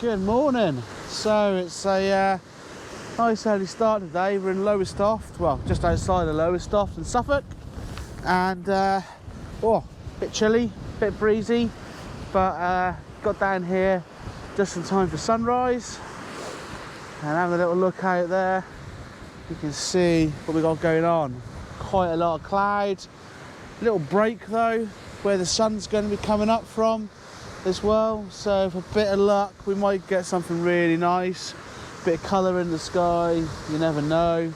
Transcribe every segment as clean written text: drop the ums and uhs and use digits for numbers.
Good morning. So it's a nice early start today. We're in Lowestoft, well, just outside of Lowestoft in Suffolk, and a bit chilly, bit breezy, but got down here just in time for sunrise and having a little look out there. You can see what we got going on. Quite a lot of clouds. Little break though, where the sun's going to be coming up from as well, so for a bit of luck we might get something really nice, bit of colour in the sky. You never know,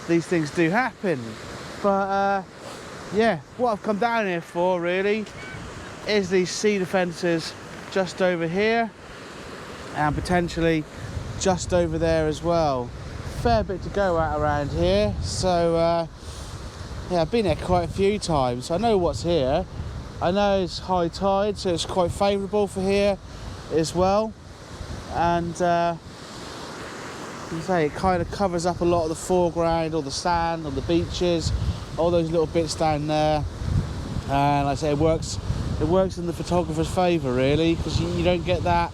these things do happen. But yeah, what I've come down here for really is these cedar fences just over here and potentially just over there as well. Fair bit to go at around here, so yeah, I've been here quite a few times, so I know what's here. I know it's high tide, so it's quite favourable for here as well. And you can say it kind of covers up a lot of the foreground, all the sand, all the beaches, all those little bits down there. And like I say, it works in the photographer's favour really, because you don't get that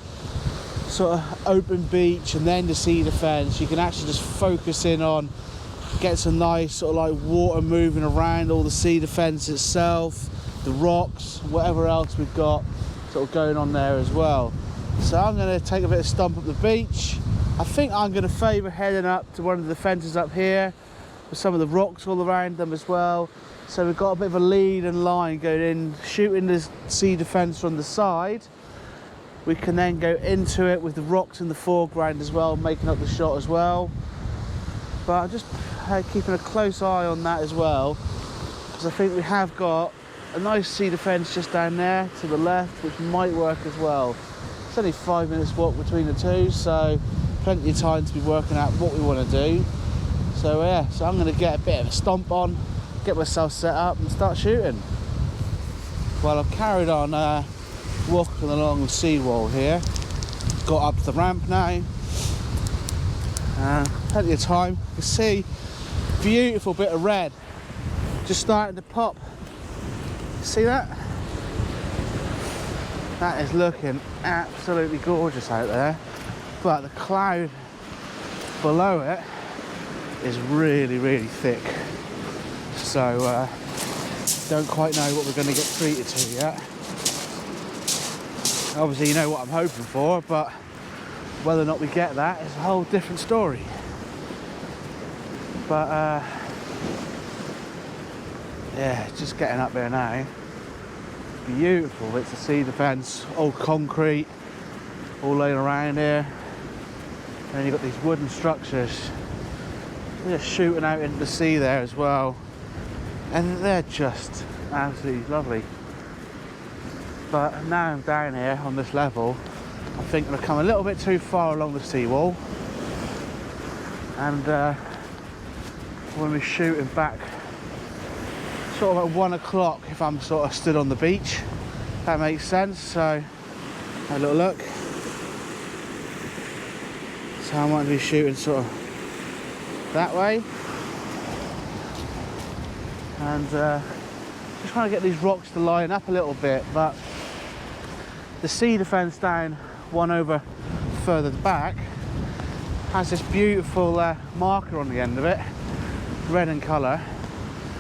sort of open beach and then the cedar fence. You can actually just focus in on, get some nice sort of like water moving around all the cedar fence itself, the rocks, whatever else we've got sort of going on there as well. So I'm going to take a bit of stomp up the beach. I think I'm going to favour heading up to one of the fences up here with some of the rocks all around them as well. So we've got a bit of a lead and line going in, shooting the cedar fence from the side. We can then go into it with the rocks in the foreground as well, making up the shot as well. But I'm just keeping a close eye on that as well, because I think we have got a nice cedar fence just down there to the left, which might work as well. It's only 5 minutes walk between the two, so plenty of time to be working out what we want to do. So yeah, so I'm going to get a bit of a stomp on, get myself set up and start shooting. Well, I've carried on walking along the seawall here, got up to the ramp now, plenty of time. You can see beautiful bit of red just starting to pop. See that? That is looking absolutely gorgeous out there, but the cloud below it is really, really thick. So don't quite know what we're going to get treated to yet. Obviously you know what I'm hoping for, but whether or not we get that is a whole different story. But yeah, just getting up there now. Beautiful bits of cedar fence, old concrete, all laying around here. And then you've got these wooden structures just shooting out into the sea there as well. And they're just absolutely lovely. But now I'm down here on this level, I think I've come a little bit too far along the seawall. And when we're shooting back sort of at 1 o'clock if I'm sort of stood on the beach, that makes sense. So have a little look. So I might be shooting sort of that way, and just trying to get these rocks to line up a little bit. But the cedar fence down one over further back has this beautiful marker on the end of it, red in colour,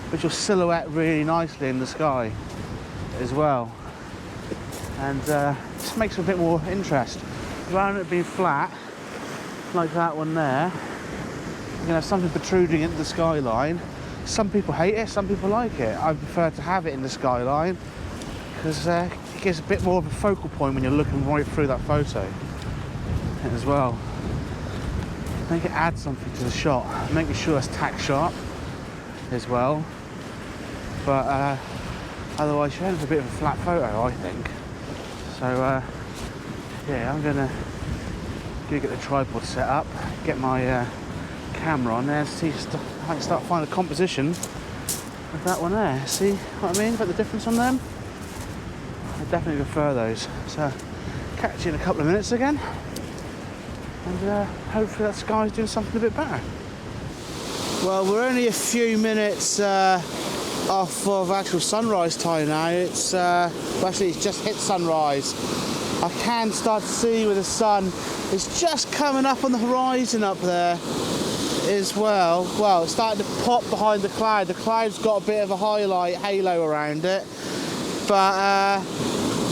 which will silhouette really nicely in the sky as well, and just makes a bit more interest. Rather than it being flat like that one there, you're gonna have something protruding into the skyline. Some people hate it, some people like it. I prefer to have it in the skyline because it gives a bit more of a focal point when you're looking right through that photo as well. Make it add something to the shot, making sure it's tack sharp as well. But otherwise you end up a bit of a flat photo, I think. So yeah, I'm gonna get the tripod set up, get my camera on there, see if I can start finding a composition of that one there. See what I mean about the difference on them? I definitely prefer those. So catch you in a couple of minutes again, and hopefully that sky's doing something a bit better. Well, we're only a few minutes off of actual sunrise time now. It's actually it's just hit sunrise. I can start to see where the sun is just coming up on the horizon up there as well. Well, it's starting to pop behind the cloud. The cloud's got a bit of a highlight halo around it, but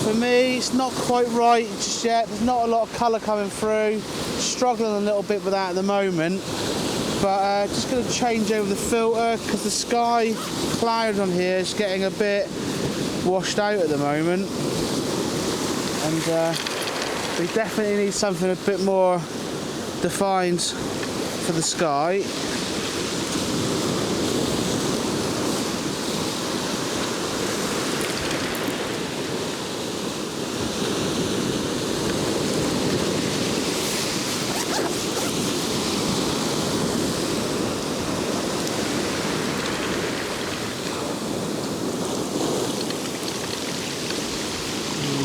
for me it's not quite right just yet. There's not a lot of colour coming through. Struggling a little bit with that at the moment, but just going to change over the filter because the sky cloud on here is getting a bit washed out at the moment, and we definitely need something a bit more defined for the sky.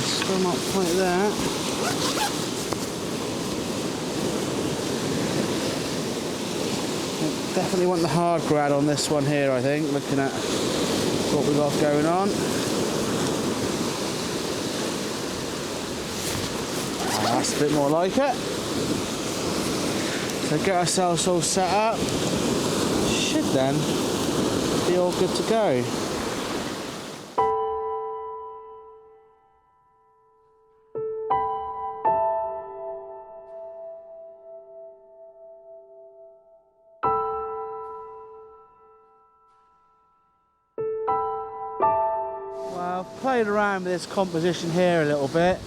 Still not quite there. Definitely want the hard grad on this one here, I think, looking at what we've got going on. That's a bit more like it. So get ourselves all set up. Should then be all good to go. Well, I've played around with this composition here a little bit,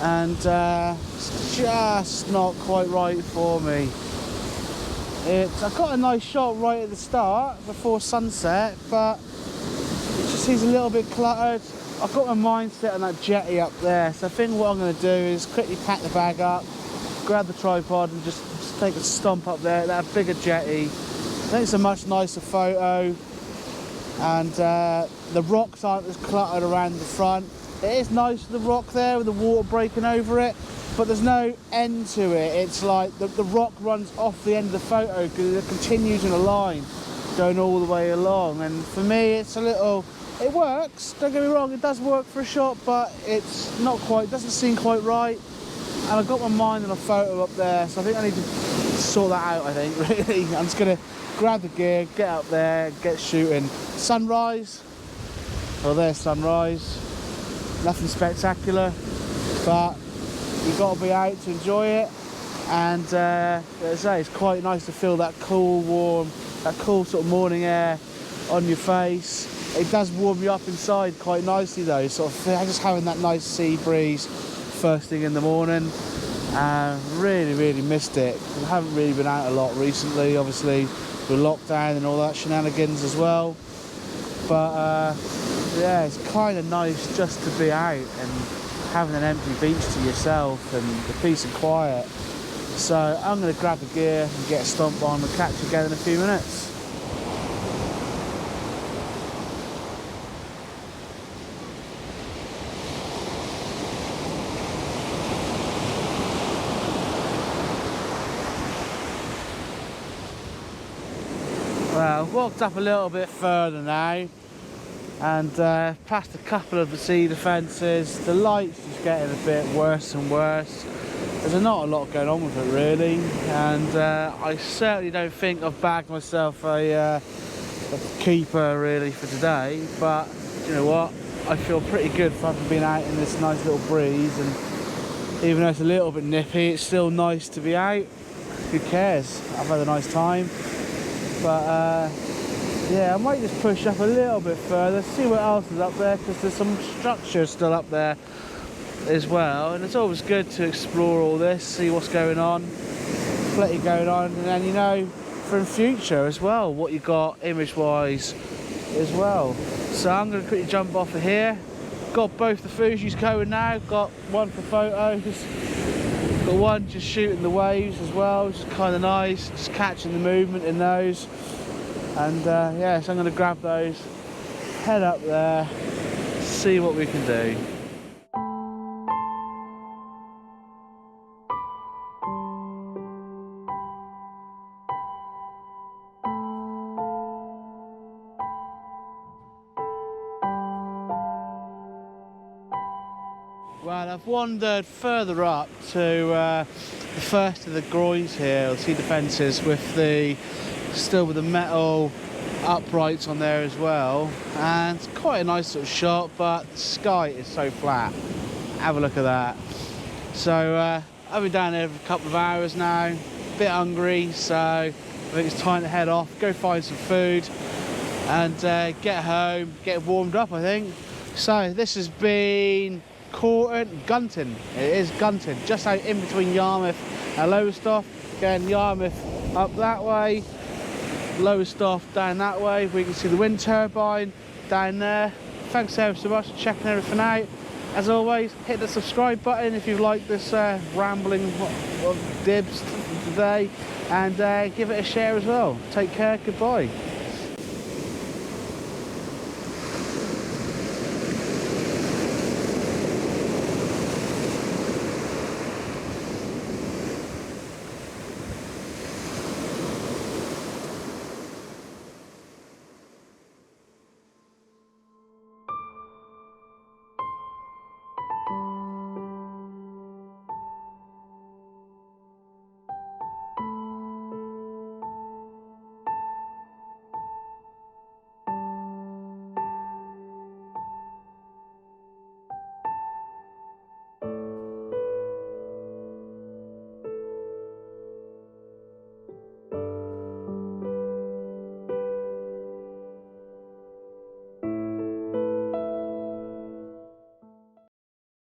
and it's just not quite right for me. I've got a nice shot right at the start before sunset, but it just seems a little bit cluttered. I've got my mind set on that jetty up there, so I think what I'm going to do is quickly pack the bag up, grab the tripod and just take a stomp up there at that bigger jetty. I think it's a much nicer photo, and the rocks aren't as cluttered around the front. It is nice with the rock there with the water breaking over it, but there's no end to it. It's like the rock runs off the end of the photo because it continues in a line going all the way along, and for me it's a little, it works, don't get me wrong, it does work for a shot, but it's not quite, it doesn't seem quite right, and I've got my mind on a photo up there, so I think I need to sort that out. I think really I'm just going to grab the gear, get up there, get shooting. Sunrise, well there's sunrise, nothing spectacular, but you've got to be out to enjoy it, and as I say, it's quite nice to feel that cool, warm, that cool sort of morning air on your face. It does warm you up inside quite nicely though, sort of just having that nice sea breeze first thing in the morning. Really missed it. I haven't really been out a lot recently, obviously with lockdown and all that shenanigans as well, but yeah, it's kind of nice just to be out and having an empty beach to yourself and the peace and quiet. So I'm going to grab the gear and get a stomp on and catch you again in a few minutes. Well, I've walked up a little bit further now and past a couple of the cedar fences. The light's just getting a bit worse and worse. There's not a lot going on with it really, and I certainly don't think I've bagged myself a keeper really for today, but you know what, I feel pretty good for having been out in this nice little breeze, and even though it's a little bit nippy, it's still nice to be out. Who cares? I've had a nice time. But yeah, I might just push up a little bit further, see what else is up there, because there's some structure still up there as well, and it's always good to explore all this, see what's going on, plenty going on, and then you know for the future as well what you got image wise as well. So I'm going to quickly jump off of here. Got both the Fujis going now, got one for photos, got one just shooting the waves as well, which is kind of nice, just catching the movement in those. And yeah, so I'm going to grab those, head up there, see what we can do. Well, I've wandered further up to the first of the groins here. You'll see the fences with the still with the metal uprights on there as well, and it's quite a nice little shot, but the sky is so flat. Have a look at that. So I've been down there for a couple of hours now, a bit hungry, so I think it's time to head off, go find some food and get home, get warmed up, I think. So this has been Gunton. It is Gunton, just out in between Yarmouth and Lowestoft. Again, Yarmouth up that way, Lowestoft down that way. We can see the wind turbine down there. Thanks ever so much for checking everything out. As always, hit the subscribe button if you like this rambling dibs today, and give it a share as well. Take care, goodbye.